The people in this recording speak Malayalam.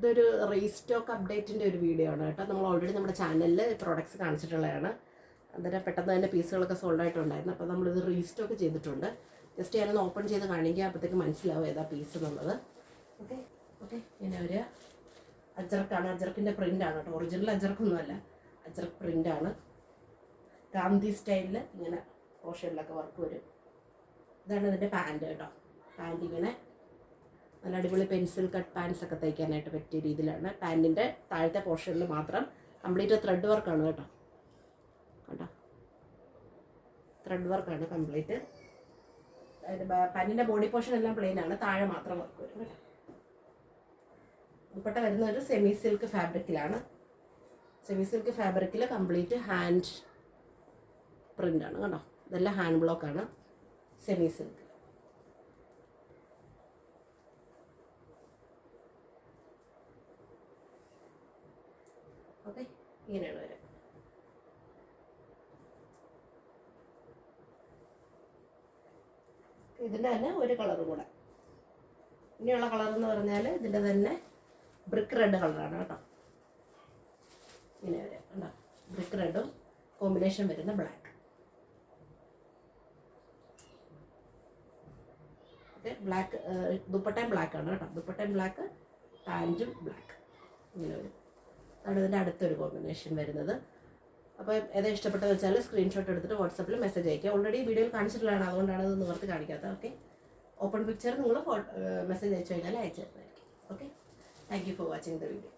ഇതൊരു റീസ്റ്റോക്ക് അപ്ഡേറ്റിൻ്റെ ഒരു വീഡിയോ ആണ് കേട്ടോ. നമ്മൾ ഓൾറെഡി നമ്മുടെ ചാനലിൽ പ്രോഡക്റ്റ്സ് കാണിച്ചിട്ടുള്ളതാണ്. അന്നേരം പെട്ടെന്ന് തന്നെ പീസുകളൊക്കെ സോൾഡ് ആയിട്ടുണ്ടായിരുന്നു. അപ്പോൾ നമ്മളിത് റീസ്റ്റോക്ക് ചെയ്തിട്ടുണ്ട്. ജസ്റ്റ് ഞാനൊന്ന് ഓപ്പൺ ചെയ്ത് കാണിക്കുക, അപ്പോഴത്തേക്ക് മനസ്സിലാവും ഏതാ പീസ് എന്നുള്ളത്. ഓക്കെ ഓക്കെ ഇങ്ങനെ ഒരു അജ്രക്കാണ്. അജ്രക്കിൻ്റെ പ്രിൻ്റാണ് കേട്ടോ. ഒറിജിനൽ അജ്രക്കൊന്നുമല്ല, അജ്രക്ക് പ്രിൻ്റാണ്. ഗാന്ധി സ്റ്റൈലിൽ ഇങ്ങനെ പോർഷനിലൊക്കെ വർക്ക് വരും. ഇതാണ് ഇതിൻ്റെ പാൻറ്റ് കേട്ടോ. പാൻറ്റ് ഇങ്ങനെ നല്ല അടിപൊളി പെൻസിൽ കട്ട് പാൻസ് ഒക്കെ തയ്ക്കാനായിട്ട് പറ്റിയ രീതിയിലാണ്. പാൻറ്റിൻ്റെ താഴത്തെ പോർഷനിൽ മാത്രം കംപ്ലീറ്റ് ത്രെഡ് വർക്കാണ് കേട്ടോ. കേട്ടോ, ത്രെഡ് വർക്കാണ് കംപ്ലീറ്റ്. അതിൻ്റെ പാൻറ്റിൻ്റെ ബോഡി പോർഷൻ എല്ലാം പ്ലെയിൻ ആണ്, താഴെ മാത്രം വർക്ക് വരും കേട്ടോ. ദുപ്പട്ട വരുന്ന ഒരു സെമി സിൽക്ക് ഫാബ്രിക്കിലാണ്. സെമി സിൽക്ക് ഫാബ്രിക്കിൽ കംപ്ലീറ്റ് ഹാൻഡ് പ്രിൻ്റാണ് കേട്ടോ. ഇതെല്ലാം ഹാൻഡ് ബ്ലോക്കാണ്, സെമി സിൽക്ക്. ഓക്കെ, ഇങ്ങനെയാണ് വരിക. ഇതിൻ്റെ തന്നെ ഒരു കളറും കൂടെ. ഇനിയുള്ള കളർ എന്ന് പറഞ്ഞാൽ ഇതിൻ്റെ തന്നെ ബ്രിക്ക് റെഡ് കളറാണ് കേട്ടോ. ഇങ്ങനെ വരിക കണ്ടോ, ബ്രിക്ക് റെഡും കോമ്പിനേഷൻ വരുന്ന ബ്ലാക്ക്. ഓക്കെ, ബ്ലാക്ക് ദുപ്പട്ടയും ബ്ലാക്കാണ് കേട്ടോ. ദുപ്പട്ടയും ബ്ലാക്ക്, പാൻറ്റും ബ്ലാക്ക്. ഇങ്ങനെ വരും. അതാണ് ഇതിൻ്റെ അടുത്തൊരു കോമ്പിനേഷൻ വരുന്നത്. അപ്പോൾ ഏതാ ഇഷ്ടപ്പെട്ടത് വെച്ചാൽ സ്ക്രീൻഷോട്ട് എടുത്തിട്ട് വാട്സാപ്പിൽ മെസ്സേജ് അയക്കുക. ഓൾറെഡി വീഡിയോയിൽ കാണിച്ചിട്ടുള്ളതാണ്, അതുകൊണ്ടാണ് ഇത് നിവർത്തി കാണിക്കാത്തത്. ഓക്കെ, ഓപ്പൺ പിക്ചർ നിങ്ങൾ മെസ്സേജ് അയച്ചു കഴിഞ്ഞാൽ അയച്ചു തരുന്നതായിരിക്കും. Okay, thank you for watching the video.